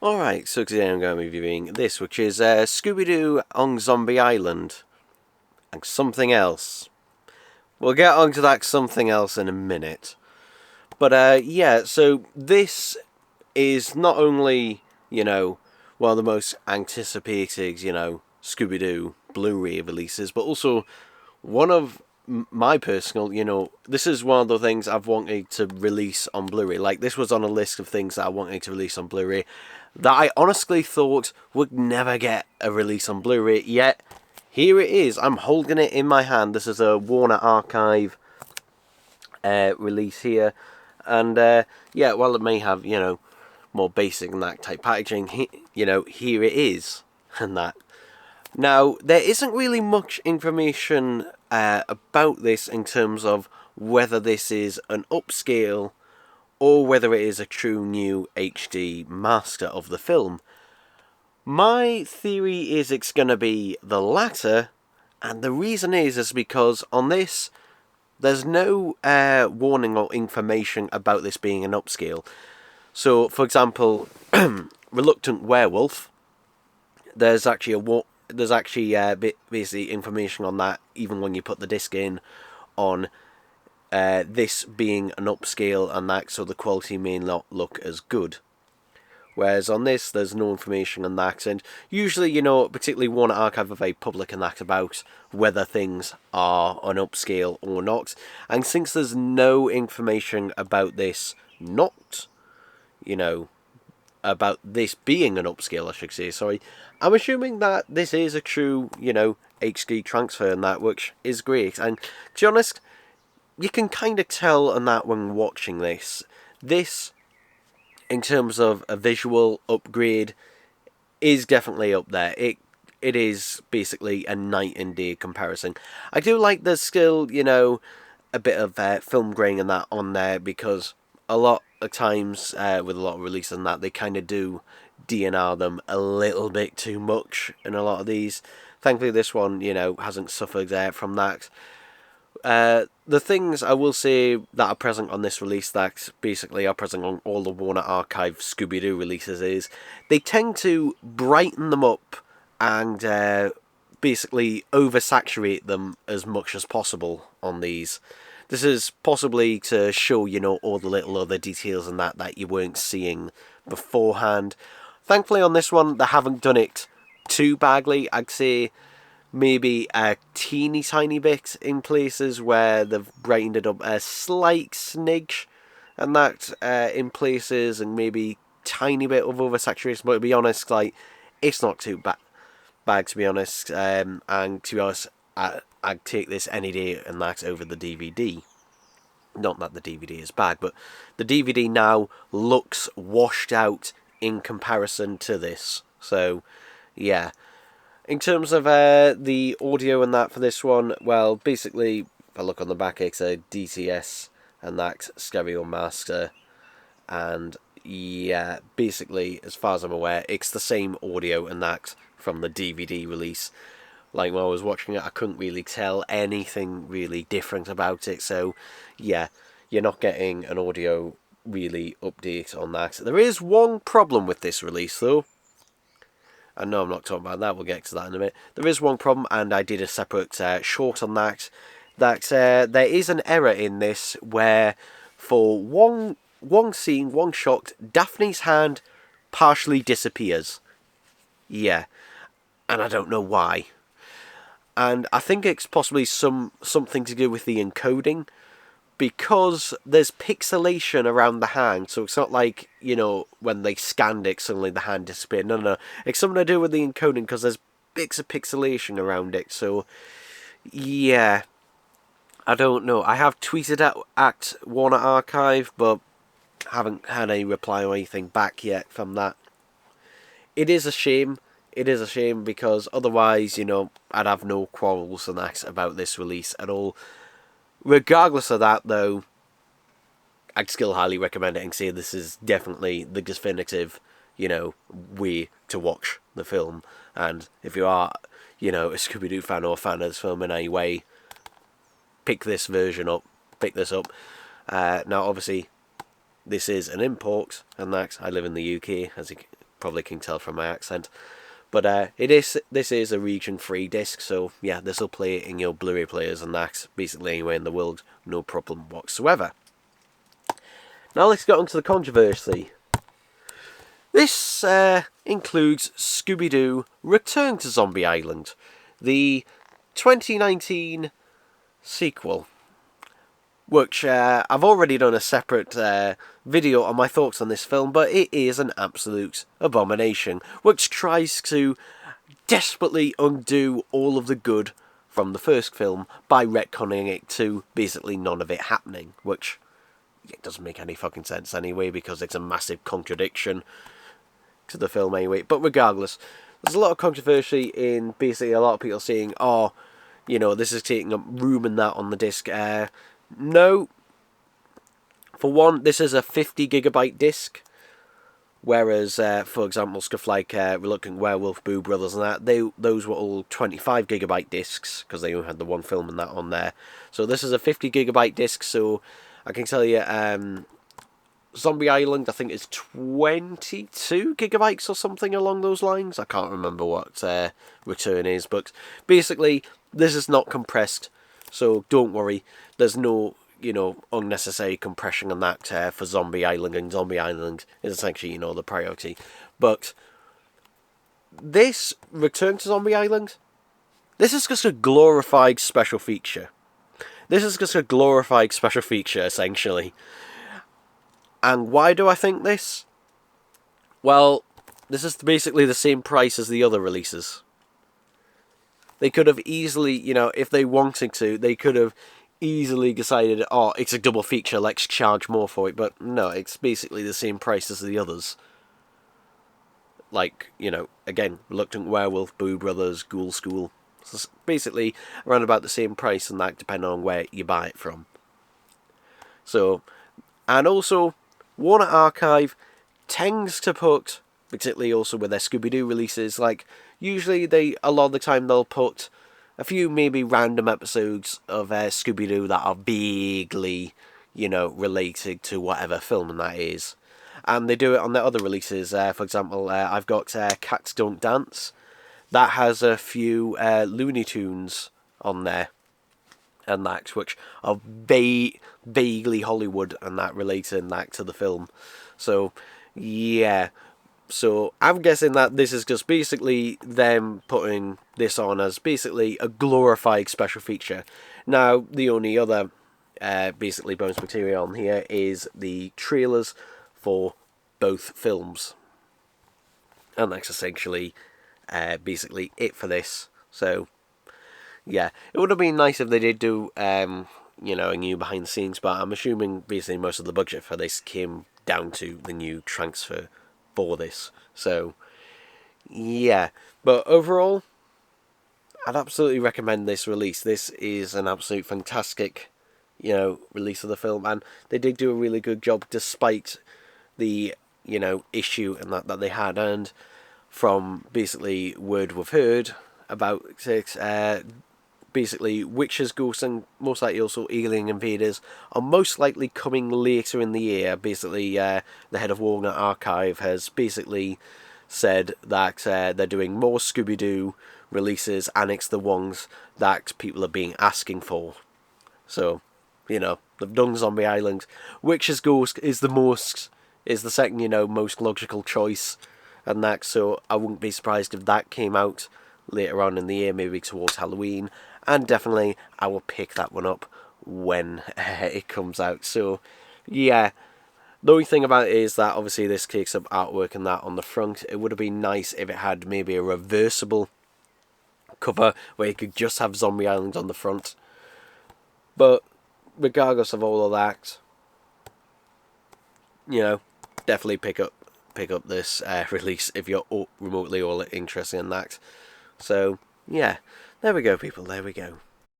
Alright, so today I'm going to be reviewing this, which is Scooby-Doo on Zombie Island. And something else. We'll get onto that something else in a minute. But yeah, so this is not only, one of the most anticipated, Scooby-Doo Blu-ray releases, but also one of my personal, this is one of the things I've wanted to release on Blu-ray. Like, this was on a list of things that I wanted to release on Blu-ray that I honestly thought would never get a release on Blu-ray, yet here it is. I'm holding it in my hand. This is a Warner Archive release here. And, yeah, while it may have, more basic and that type packaging, here it is. And that. Now, there isn't really much information about this in terms of whether this is an upscale or whether it is a true new HD master of the film. My theory is it's going to be the latter, and the reason is because on this, there's no warning or information about this being an upscale. So, for example, Reluctant Werewolf, there's actually basically information on that, even when you put the disc in, on this being an upscale and that, so the quality may not look as good. Whereas on this, there's no information on that, and usually, particularly Warner Archive are very public in that about whether things are an upscale or not. And since there's no information about this about this being an upscale, I should say, sorry, I'm assuming that this is a true, HD transfer and that, which is great. And to be honest, you can kind of tell on that when watching this. This, in terms of a visual upgrade, is definitely up there. It is basically a night and day comparison. I do like there's still, a bit of film grain and that on there, because a lot of times with a lot of releases and that, they kind of do DNR them a little bit too much in a lot of these. Thankfully this one, hasn't suffered from that. The things I will say that are present on this release that basically are present on all the Warner Archive Scooby-Doo releases is they tend to brighten them up and basically oversaturate them as much as possible on these. This is possibly to show, all the little other details and that you weren't seeing beforehand. Thankfully on this one, they haven't done it too badly. I'd say maybe a teeny tiny bit in places where they've brightened it up a slight smidge, and that in places, and maybe tiny bit of oversaturation. But to be honest, it's not too bad to be honest. And to be honest, I'd take this any day and that over the DVD. Not that the DVD is bad, but the DVD now looks washed out in comparison to this. So, yeah. In terms of the audio and that for this one, well, basically, if I look on the back, it's a DTS and that stereo master. And yeah, basically, as far as I'm aware, it's the same audio and that from the DVD release. Like, when I was watching it, I couldn't really tell anything really different about it. So, yeah, you're not getting an audio really update on that. There is one problem with this release, though. I know I'm not talking about that, we'll get to that in a minute. There is one problem, and I did a separate short on that. That there is an error in this where, for one scene, one shot, Daphne's hand partially disappears. Yeah, and I don't know why. And I think it's possibly something to do with the encoding, because there's pixelation around the hand, so it's not like, when they scanned it, suddenly the hand disappeared. No. It's something to do with the encoding, because there's bits of pixelation around it, so, yeah. I don't know. I have tweeted at Warner Archive, but haven't had any reply or anything back yet from that. It is a shame. It is a shame, because otherwise, I'd have no quarrels and that about this release at all. Regardless of that, though, I'd still highly recommend it and say this is definitely the definitive, way to watch the film. And if you are, a Scooby-Doo fan or a fan of this film in any way, pick this up. Now, obviously, this is an import, and that I live in the UK, as you probably can tell from my accent. But this is a region-free disc, so yeah, this will play in your Blu-ray players and that, basically anywhere in the world, no problem whatsoever. Now let's get on to the controversy. This includes Scooby-Doo Return to Zombie Island, the 2019 sequel, which I've already done a separate video on my thoughts on this film, but it is an absolute abomination, which tries to desperately undo all of the good from the first film by retconning it to basically none of it happening, which it doesn't make any fucking sense anyway, because it's a massive contradiction to the film anyway. But regardless, there's a lot of controversy in basically a lot of people saying, oh, you know, this is taking up room and that on the disc. No. For one, this is a 50 gigabyte disc, whereas, for example, stuff like Reluctant Werewolf, Boo Brothers and that, those were all 25 gigabyte discs, because they only had the one film and that on there. So this is a 50 gigabyte disc, so I can tell you, Zombie Island, I think, is 22 gigabytes or something along those lines. I can't remember what Return is, but basically, this is not compressed, so don't worry. There's no, you know, unnecessary compression on that for Zombie Island, and Zombie Island is essentially, you know, the priority. But this Return to Zombie Island, this is just a glorified special feature. This is just a glorified special feature, essentially. And why do I think this? Well, this is basically the same price as the other releases. They could have easily, you know, if they wanted to, they could have easily decided, oh, it's a double feature, let's charge more for it. But no, it's basically the same price as the others. Like, you know, again, Reluctant Werewolf, Boo Brothers, Ghoul School. It's basically around about the same price, and that depending on where you buy it from. So, and also, Warner Archive tends to put, particularly also with their Scooby-Doo releases, like, usually a lot of the time they'll put a few maybe random episodes of Scooby-Doo that are vaguely, you know, related to whatever film that is. And they do it on their other releases. For example, I've got Cats Don't Dance. That has a few Looney Tunes on there, and that, which are vaguely Hollywood and that related and that to the film. So, yeah. So, I'm guessing that this is just basically them putting this on as basically a glorified special feature. Now, the only other basically bonus material on here is the trailers for both films. And that's essentially basically it for this. So, yeah, it would have been nice if they did do, you know, a new behind the scenes, but I'm assuming basically most of the budget for this came down to the new transfer for this. So, yeah, but overall, I'd absolutely recommend this release. This is an absolute fantastic, you know, release of the film, and they did do a really good job despite the, you know, issue and that they had. And from basically word we've heard about basically witches, ghosts, and most likely also alien invaders are most likely coming later in the year. Basically, the head of Warner Archive has basically said that they're doing more Scooby-Doo releases, and it's the ones that people are being asking for. So, you know, they've done Zombie Island. Witches, Ghost is the second, you know, most logical choice, and that, so I wouldn't be surprised if that came out later on in the year, maybe towards Halloween, and definitely I will pick that one up when it comes out. So, yeah, the only thing about it is that obviously this takes up artwork and that on the front. It would have been nice if it had maybe a reversible cover where you could just have Zombie Island on the front. But regardless of all of that, you know, definitely pick up this release if you're remotely all interested in that. So, yeah, there we go, people, there we go.